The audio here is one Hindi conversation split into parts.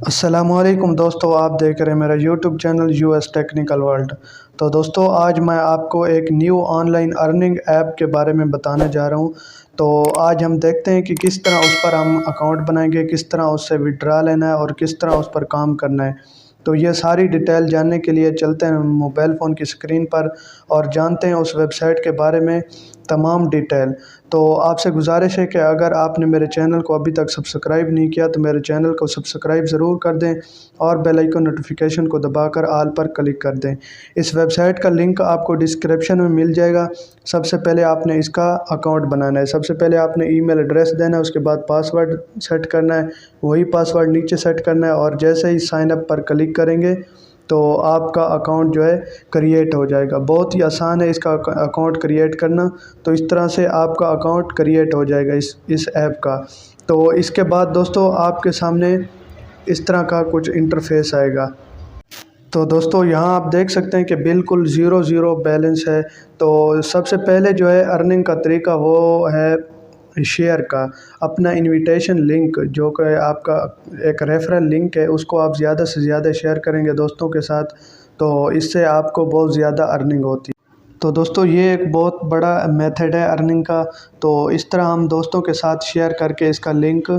अस्सलामुअलैकुम दोस्तों, आप देख रहे हैं मेरा YouTube channel US technical world. तो दोस्तों, आज मैं आपको एक न्यू ऑनलाइन अर्निंग ऐप के बारे में बताने जा रहा हूं। तो आज हम देखते हैं कि किस तरह उस पर हम अकाउंट बनाएंगे, किस तरह उससे विड्रा लेना है और किस तरह उस पर काम करना है। तो ये सारी डिटेल जानने के लिए चलते हैं मोबाइल फ़ोन की स्क्रीन पर और जानते हैं उस वेबसाइट के बारे में तमाम डिटेल। तो आपसे गुजारिश है कि अगर आपने मेरे चैनल को अभी तक सब्सक्राइब नहीं किया तो मेरे चैनल को सब्सक्राइब ज़रूर कर दें और बेल आइकन नोटिफिकेशन को दबाकर ऑल पर क्लिक कर दें। इस वेबसाइट का लिंक आपको डिस्क्रिप्शन में मिल जाएगा। सबसे पहले आपने इसका अकाउंट बनाना है। सबसे पहले आपने ईमेल एड्रेस देना है, उसके बाद पासवर्ड सेट करना है, वही पासवर्ड नीचे सेट करना है और जैसे ही साइन अप पर क्लिक करेंगे तो आपका अकाउंट जो है क्रिएट हो जाएगा। बहुत ही आसान है इसका अकाउंट क्रिएट करना। तो इस तरह से आपका अकाउंट क्रिएट हो जाएगा इस ऐप का। तो इसके बाद दोस्तों आपके सामने इस तरह का कुछ इंटरफेस आएगा। तो दोस्तों, यहाँ आप देख सकते हैं कि बिल्कुल ज़ीरो बैलेंस है। तो सबसे पहले जो है अर्निंग का तरीका वो है शेयर का। अपना इनविटेशन लिंक जो कि आपका एक रेफरल लिंक है, उसको आप ज़्यादा से ज़्यादा शेयर करेंगे दोस्तों के साथ, तो इससे आपको बहुत ज़्यादा अर्निंग होती है। तो दोस्तों, ये एक बहुत बड़ा मेथड है अर्निंग का। तो इस तरह हम दोस्तों के साथ शेयर करके इसका लिंक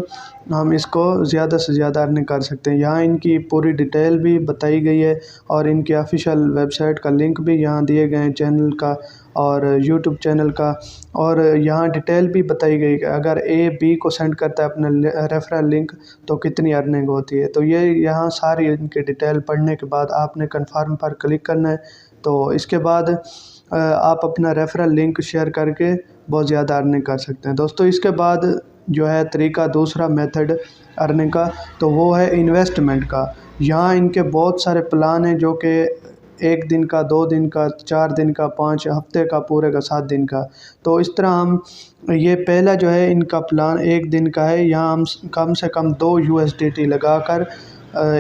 हम इसको ज़्यादा से ज़्यादा अर्निंग कर सकते हैं। यहाँ इनकी पूरी डिटेल भी बताई गई है और इनकी ऑफिशियल वेबसाइट का लिंक भी यहाँ दिए गए हैं, चैनल का और यूट्यूब चैनल का। और यहाँ डिटेल भी बताई गई कि अगर ए बी को सेंड करता है अपना रेफरल लिंक तो कितनी अर्निंग होती है। तो ये यहाँ सारी इनकी डिटेल पढ़ने के बाद आपने कन्फर्म पर क्लिक करना है। तो इसके बाद आप अपना रेफरल लिंक शेयर करके बहुत ज़्यादा अर्निंग कर सकते हैं दोस्तों। इसके बाद जो है तरीका दूसरा मेथड अर्निंग का, तो वो है इन्वेस्टमेंट का। यहाँ इनके बहुत सारे प्लान हैं जो कि 1 दिन का, 2 दिन का, 4 दिन का, 5 हफ्ते का, पूरे का 7 दिन का। तो इस तरह हम ये पहला जो है इनका प्लान 1 दिन का है। यहाँ हम कम से कम 2 USDT लगाकर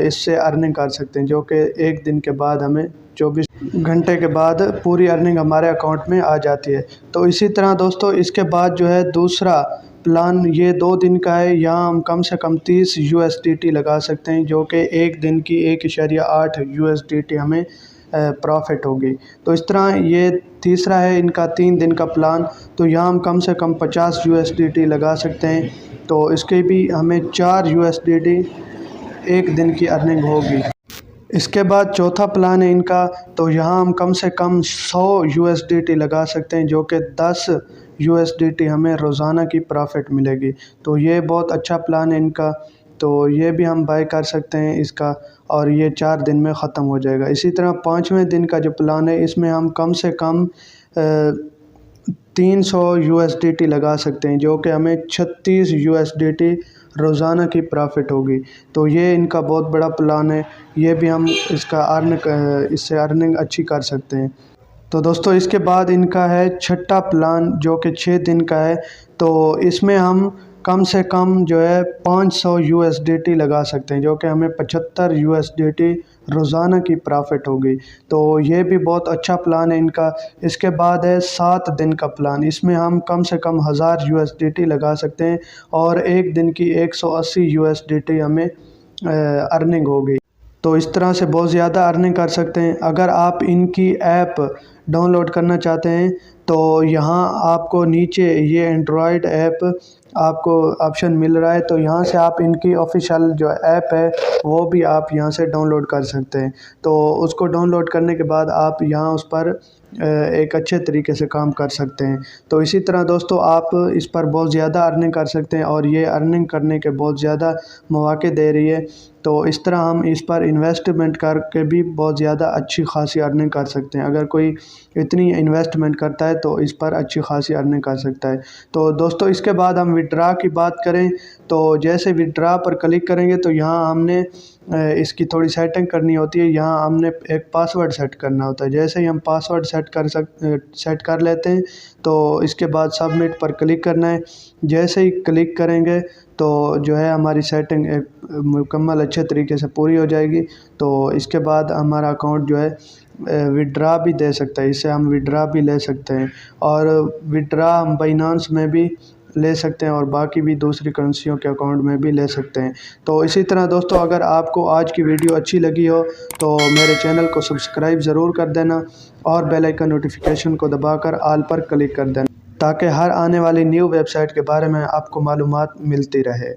इससे अर्निंग कर सकते हैं, जो कि 1 दिन के बाद हमें 24 घंटे के बाद पूरी अर्निंग हमारे अकाउंट में आ जाती है। तो इसी तरह दोस्तों, इसके बाद जो है दूसरा प्लान ये 2 दिन का है। यहाँ हम कम से कम 30 USDT लगा सकते हैं, जो कि 1 दिन की 1.8 USDT हमें प्रॉफिट होगी। तो इस तरह ये तीसरा है इनका 3 दिन का प्लान। तो यहाँ हम कम से कम 50 USDT लगा सकते हैं, तो इसके भी हमें 4 USDT 1 दिन की अर्निंग होगी। इसके बाद चौथा प्लान है इनका। तो यहाँ हम कम से कम 100 USDT लगा सकते हैं, जो कि 10 USDT हमें रोज़ाना की प्रॉफिट मिलेगी। तो ये बहुत अच्छा प्लान है इनका। तो ये भी हम बाय कर सकते हैं इसका, और ये 4 दिन में ख़त्म हो जाएगा। इसी तरह 5वें दिन का जो प्लान है, इसमें हम कम से कम 300 USDT लगा सकते हैं, जो कि हमें 36 USDT रोज़ाना की प्रॉफिट होगी। तो ये इनका बहुत बड़ा प्लान है। ये भी हम इससे अर्निंग अच्छी कर सकते हैं। तो दोस्तों, इसके बाद इनका है छठा प्लान, जो कि 6 दिन का है। तो इसमें हम कम से कम जो है 500 USDT लगा सकते हैं, जो कि हमें 75 USDT रोज़ाना की प्रॉफिट होगी। तो ये भी बहुत अच्छा प्लान है इनका। इसके बाद है 7 दिन का प्लान। इसमें हम कम से कम 1000 USDT लगा सकते हैं और 1 दिन की 180 USDT हमें अर्निंग होगी। तो इस तरह से बहुत ज़्यादा अर्निंग कर सकते हैं। अगर आप इनकी ऐप डाउनलोड करना चाहते हैं तो यहाँ आपको नीचे ये एंड्रॉयड ऐप आपको ऑप्शन मिल रहा है। तो यहाँ से आप इनकी ऑफिशियल जो ऐप है वो भी आप यहाँ से डाउनलोड कर सकते हैं। तो उसको डाउनलोड करने के बाद आप यहाँ उस पर एक अच्छे तरीके से काम कर सकते हैं। तो इसी तरह दोस्तों, आप इस पर बहुत ज़्यादा अर्निंग कर सकते हैं और ये अर्निंग करने के बहुत ज़्यादा मौके दे रही है। तो इस तरह हम इस पर इन्वेस्टमेंट करके भी बहुत ज़्यादा अच्छी खासी अर्निंग कर सकते हैं। अगर कोई इतनी इन्वेस्टमेंट करता है तो इस पर अच्छी खासी अर्निंग कर सकता है। तो दोस्तों, इसके बाद हम विड्रा की बात करें तो जैसे विड्रा पर क्लिक करेंगे तो यहाँ हमने इसकी थोड़ी सेटिंग करनी होती है। यहाँ हमने एक पासवर्ड सेट करना होता है। जैसे ही हम पासवर्ड सेट कर लेते हैं तो इसके बाद सबमिट पर क्लिक करना है। जैसे ही क्लिक करेंगे तो जो है हमारी सेटिंग एक मुकम्मल अच्छे तरीके से पूरी हो जाएगी। तो इसके बाद हमारा अकाउंट जो है विड्रा भी दे सकता है, इससे हम विड्रा भी ले सकते हैं। और विड्रा हम बाइनेंस में भी ले सकते हैं और बाकी भी दूसरी करेंसियों के अकाउंट में भी ले सकते हैं। तो इसी तरह दोस्तों, अगर आपको आज की वीडियो अच्छी लगी हो तो मेरे चैनल को सब्सक्राइब ज़रूर कर देना और बेल आइकन नोटिफिकेशन को दबाकर ऑल पर क्लिक कर देना, ताकि हर आने वाली न्यू वेबसाइट के बारे में आपको मालूमात मिलती रहे।